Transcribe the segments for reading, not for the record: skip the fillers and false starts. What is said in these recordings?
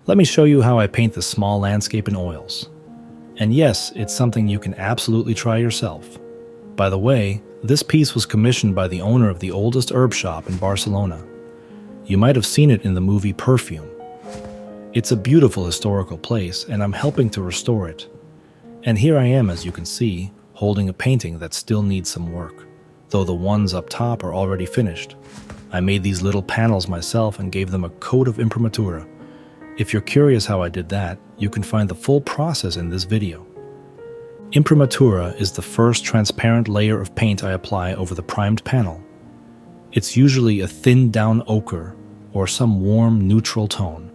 Let me show you how I paint this small landscape in oils. And yes, it's something you can absolutely try yourself. By the way, this piece was commissioned by the owner of the oldest herb shop in Barcelona. You might have seen it in the movie Perfume. It's a beautiful historical place, and I'm helping to restore it. And here I am, as you can see, holding a painting that still needs some work, though the ones up top are already finished. I made these little panels myself and gave them a coat of Imprimatura. If you're curious how I did that, you can find the full process in this video. Imprimatura is the first transparent layer of paint I apply over the primed panel. It's usually a thinned down ochre or some warm neutral tone.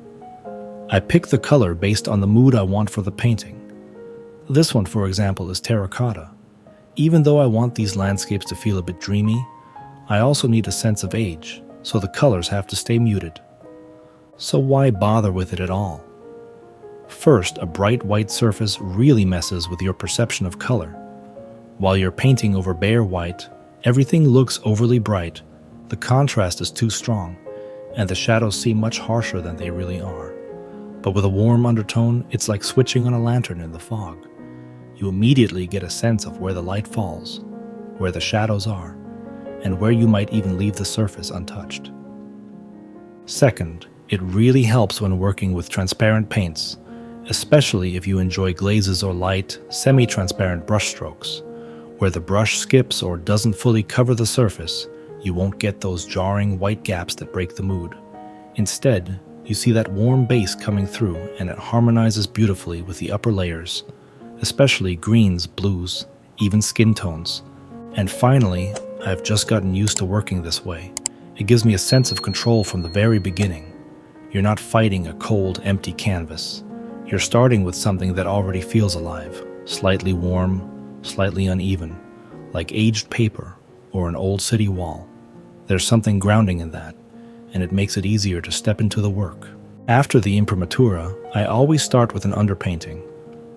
I pick the color based on the mood I want for the painting. This one, for example, is terracotta. Even though I want these landscapes to feel a bit dreamy, I also need a sense of age, so the colors have to stay muted. So why bother with it at all? First, a bright white surface really messes with your perception of color. While you're painting over bare white, everything looks overly bright, the contrast is too strong, and the shadows seem much harsher than they really are. But with a warm undertone, it's like switching on a lantern in the fog. You immediately get a sense of where the light falls, where the shadows are, and where you might even leave the surface untouched. Second, it really helps when working with transparent paints, especially if you enjoy glazes or light, semi-transparent brushstrokes. Where the brush skips or doesn't fully cover the surface, you won't get those jarring white gaps that break the mood. Instead, you see that warm base coming through, and it harmonizes beautifully with the upper layers, especially greens, blues, even skin tones. And finally, I've just gotten used to working this way. It gives me a sense of control from the very beginning. You're not fighting a cold, empty canvas. You're starting with something that already feels alive, slightly warm, slightly uneven, like aged paper or an old city wall. There's something grounding in that, and it makes it easier to step into the work. After the Imprimatura, I always start with an underpainting.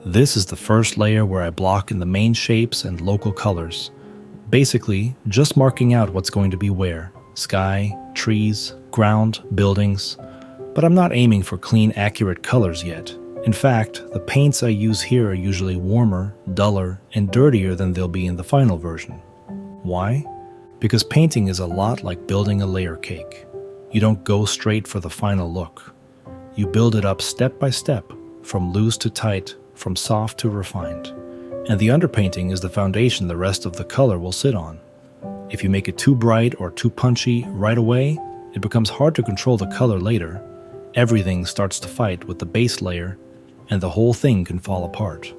This is the first layer where I block in the main shapes and local colors. Basically, just marking out what's going to be where: sky, trees, ground, buildings. But I'm not aiming for clean, accurate colors yet. In fact, the paints I use here are usually warmer, duller, and dirtier than they'll be in the final version. Why? Because painting is a lot like building a layer cake. You don't go straight for the final look. You build it up step by step, from loose to tight, from soft to refined. And the underpainting is the foundation the rest of the color will sit on. If you make it too bright or too punchy right away, it becomes hard to control the color later. Everything starts to fight with the base layer, and the whole thing can fall apart.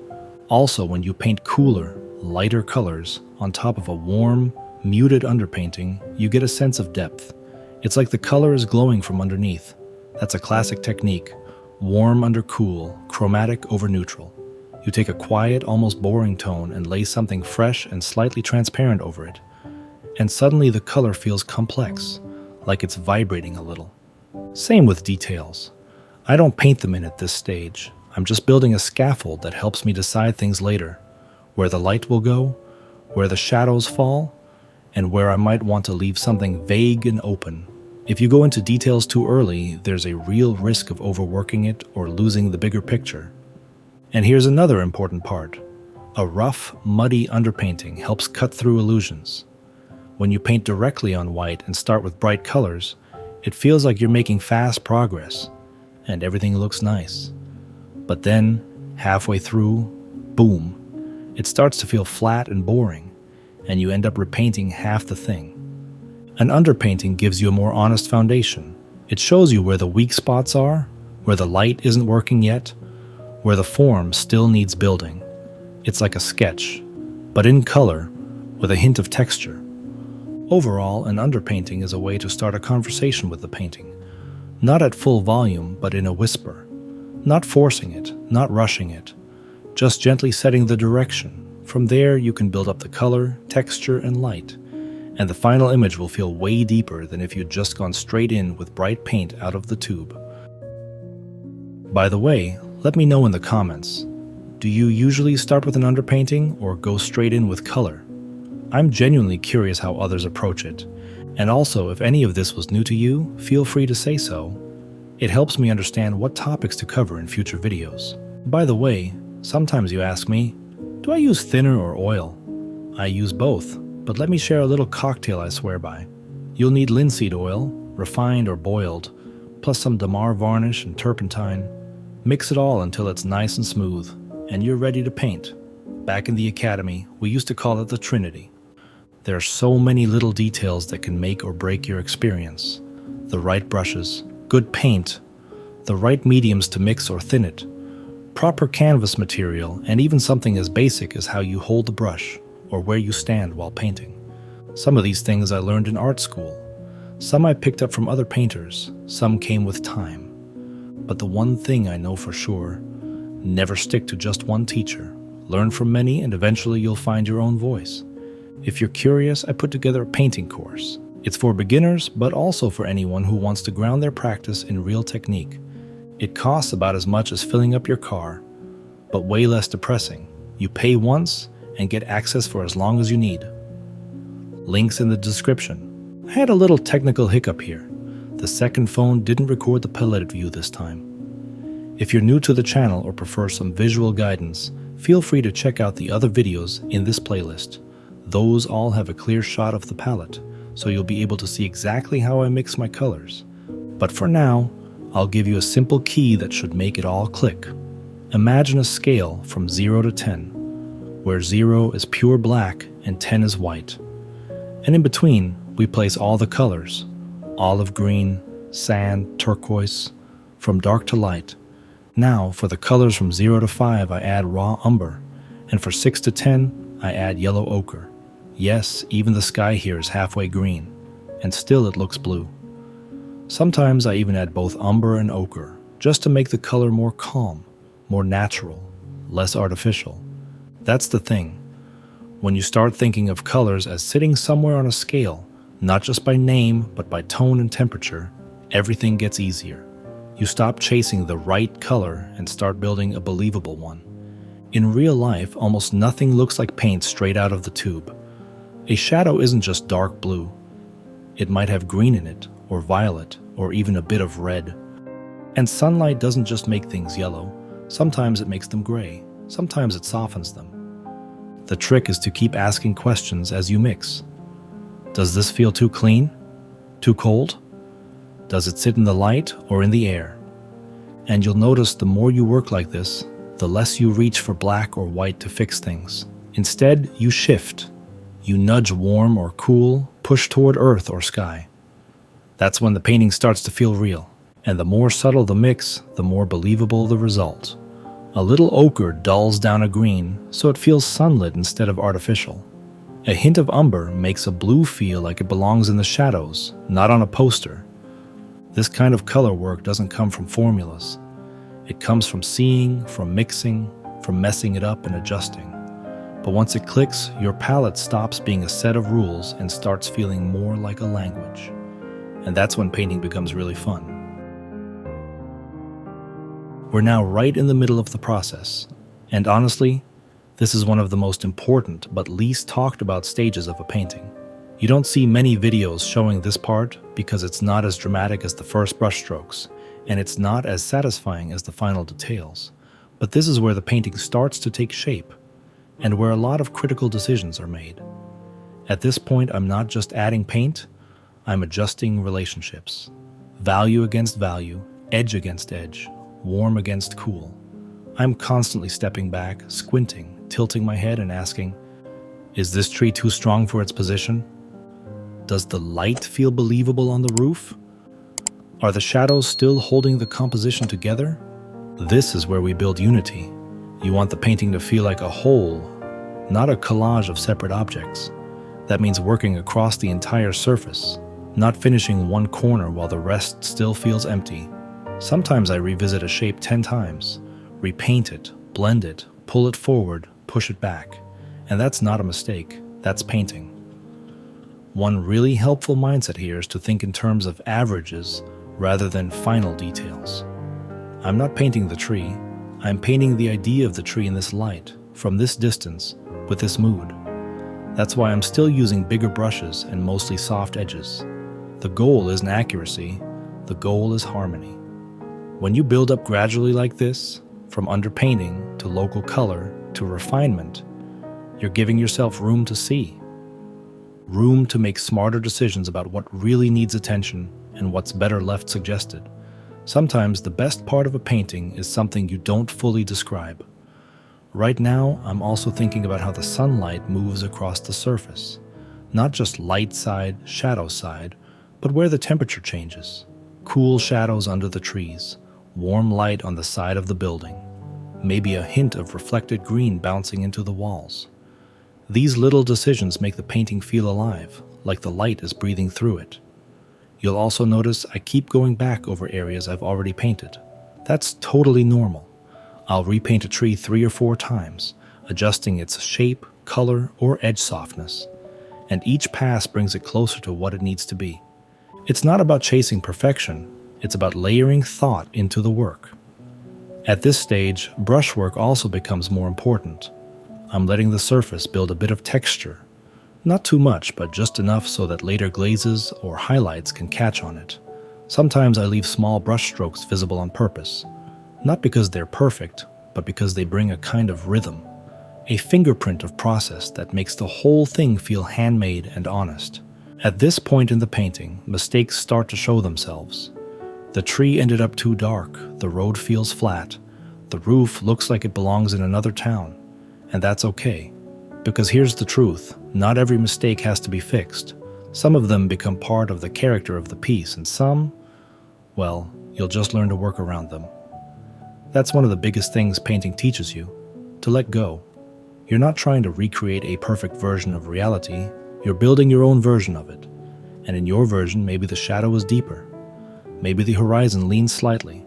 Also, when you paint cooler, lighter colors on top of a warm, muted underpainting, you get a sense of depth. It's like the color is glowing from underneath. That's a classic technique: warm under cool, chromatic over neutral. You take a quiet, almost boring tone and lay something fresh and slightly transparent over it, and suddenly the color feels complex, like it's vibrating a little. Same with details. I don't paint them in at this stage. I'm just building a scaffold that helps me decide things later, where the light will go, where the shadows fall, and where I might want to leave something vague and open. If you go into details too early, there's a real risk of overworking it or losing the bigger picture. And here's another important part. A rough, muddy underpainting helps cut through illusions. When you paint directly on white and start with bright colors, it feels like you're making fast progress, and everything looks nice. But then, halfway through, boom, it starts to feel flat and boring, and you end up repainting half the thing. An underpainting gives you a more honest foundation. It shows you where the weak spots are, where the light isn't working yet, where the form still needs building. It's like a sketch, but in color, with a hint of texture. Overall, an underpainting is a way to start a conversation with the painting. Not at full volume, but in a whisper. Not forcing it, not rushing it, just gently setting the direction. From there, you can build up the color, texture, and light, and the final image will feel way deeper than if you'd just gone straight in with bright paint out of the tube. By the way, let me know in the comments. Do you usually start with an underpainting or go straight in with color? I'm genuinely curious how others approach it. And also, if any of this was new to you, feel free to say so. It helps me understand what topics to cover in future videos. By the way, sometimes you ask me, do I use thinner or oil? I use both, but let me share a little cocktail I swear by. You'll need linseed oil, refined or boiled, plus some Damar varnish and turpentine. Mix it all until it's nice and smooth, and you're ready to paint. Back in the academy, we used to call it the Trinity. There are so many little details that can make or break your experience. The right brushes, good paint, the right mediums to mix or thin it, proper canvas material, and even something as basic as how you hold the brush or where you stand while painting. Some of these things I learned in art school. Some I picked up from other painters, some came with time. But the one thing I know for sure, never stick to just one teacher. Learn from many and eventually you'll find your own voice. If you're curious, I put together a painting course. It's for beginners, but also for anyone who wants to ground their practice in real technique. It costs about as much as filling up your car, but way less depressing. You pay once and get access for as long as you need. Links in the description. I had a little technical hiccup here. The second phone didn't record the palette view this time. If you're new to the channel or prefer some visual guidance, feel free to check out the other videos in this playlist. Those all have a clear shot of the palette, so you'll be able to see exactly how I mix my colors. But for now, I'll give you a simple key that should make it all click. Imagine a scale from 0 to 10, where 0 is pure black and 10 is white. And in between, we place all the colors: olive green, sand, turquoise, from dark to light. Now, for the colors from 0 to 5, I add raw umber, and for 6 to 10, I add yellow ochre. Yes, even the sky here is halfway green, and still it looks blue. Sometimes I even add both umber and ochre, just to make the color more calm, more natural, less artificial. That's the thing. When you start thinking of colors as sitting somewhere on a scale, not just by name, but by tone and temperature, everything gets easier. You stop chasing the right color and start building a believable one. In real life, almost nothing looks like paint straight out of the tube. A shadow isn't just dark blue. It might have green in it, or violet, or even a bit of red. And sunlight doesn't just make things yellow. Sometimes it makes them gray. Sometimes it softens them. The trick is to keep asking questions as you mix. Does this feel too clean? Too cold? Does it sit in the light or in the air? And you'll notice the more you work like this, the less you reach for black or white to fix things. Instead, you shift. You nudge warm or cool, push toward earth or sky. That's when the painting starts to feel real. And the more subtle the mix, the more believable the result. A little ochre dulls down a green, so it feels sunlit instead of artificial. A hint of umber makes a blue feel like it belongs in the shadows, not on a poster. This kind of color work doesn't come from formulas. It comes from seeing, from mixing, from messing it up and adjusting. But once it clicks, your palette stops being a set of rules and starts feeling more like a language. And that's when painting becomes really fun. We're now right in the middle of the process. And honestly, this is one of the most important but least talked about stages of a painting. You don't see many videos showing this part because it's not as dramatic as the first brushstrokes, and it's not as satisfying as the final details. But this is where the painting starts to take shape, and where a lot of critical decisions are made. At this point, I'm not just adding paint, I'm adjusting relationships. Value against value, edge against edge, warm against cool. I'm constantly stepping back, squinting, tilting my head and asking, is this tree too strong for its position? Does the light feel believable on the roof? Are the shadows still holding the composition together? This is where we build unity. You want the painting to feel like a whole, not a collage of separate objects. That means working across the entire surface, not finishing one corner while the rest still feels empty. Sometimes I revisit a shape 10 times, repaint it, blend it, pull it forward, push it back. And that's not a mistake, that's painting. One really helpful mindset here is to think in terms of averages rather than final details. I'm not painting the tree, I'm painting the idea of the tree in this light, from this distance, with this mood. That's why I'm still using bigger brushes and mostly soft edges. The goal isn't accuracy, the goal is harmony. When you build up gradually like this, from underpainting to local color to refinement, you're giving yourself room to see. Room to make smarter decisions about what really needs attention and what's better left suggested. Sometimes the best part of a painting is something you don't fully describe. Right now, I'm also thinking about how the sunlight moves across the surface. Not just light side, shadow side, but where the temperature changes. Cool shadows under the trees, warm light on the side of the building, maybe a hint of reflected green bouncing into the walls. These little decisions make the painting feel alive, like the light is breathing through it. You'll also notice I keep going back over areas I've already painted. That's totally normal. I'll repaint a tree 3 or 4 times, adjusting its shape, color, or edge softness, and each pass brings it closer to what it needs to be. It's not about chasing perfection, it's about layering thought into the work. At this stage, brushwork also becomes more important. I'm letting the surface build a bit of texture. Not too much, but just enough so that later glazes or highlights can catch on it. Sometimes I leave small brush strokes visible on purpose. Not because they're perfect, but because they bring a kind of rhythm. A fingerprint of process that makes the whole thing feel handmade and honest. At this point in the painting, mistakes start to show themselves. The tree ended up too dark, the road feels flat, the roof looks like it belongs in another town. And that's okay. Because here's the truth, not every mistake has to be fixed. Some of them become part of the character of the piece, and some, well, you'll just learn to work around them. That's one of the biggest things painting teaches you, to let go. You're not trying to recreate a perfect version of reality, you're building your own version of it. And in your version, maybe the shadow is deeper. Maybe the horizon leans slightly.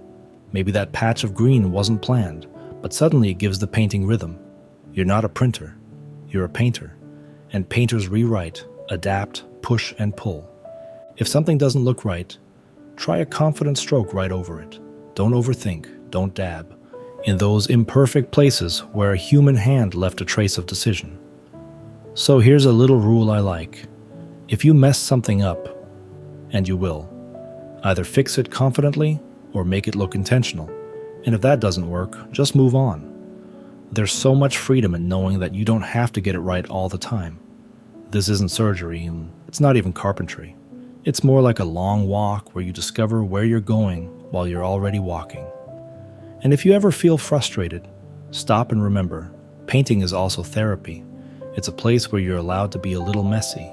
Maybe that patch of green wasn't planned, but suddenly it gives the painting rhythm. You're not a printer, you're a painter. And painters rewrite, adapt, push, and pull. If something doesn't look right, try a confident stroke right over it. Don't overthink, don't dab. In those imperfect places where a human hand left a trace of decision. So here's a little rule I like. If you mess something up, and you will, either fix it confidently or make it look intentional. And if that doesn't work, just move on. There's so much freedom in knowing that you don't have to get it right all the time. This isn't surgery, and it's not even carpentry. It's more like a long walk where you discover where you're going while you're already walking. And if you ever feel frustrated, stop and remember, painting is also therapy. It's a place where you're allowed to be a little messy,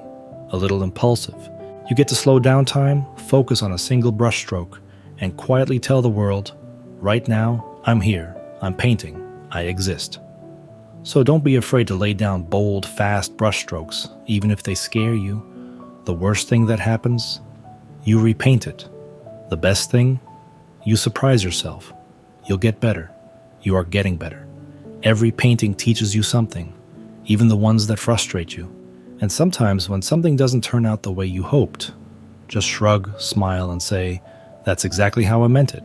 a little impulsive. You get to slow down time, focus on a single brushstroke, and quietly tell the world, right now, I'm here, I'm painting, I exist. So don't be afraid to lay down bold, fast brushstrokes, even if they scare you. The worst thing that happens, you repaint it. The best thing, you surprise yourself. You'll get better. You are getting better. Every painting teaches you something, even the ones that frustrate you. And sometimes when something doesn't turn out the way you hoped, just shrug, smile, and say, that's exactly how I meant it.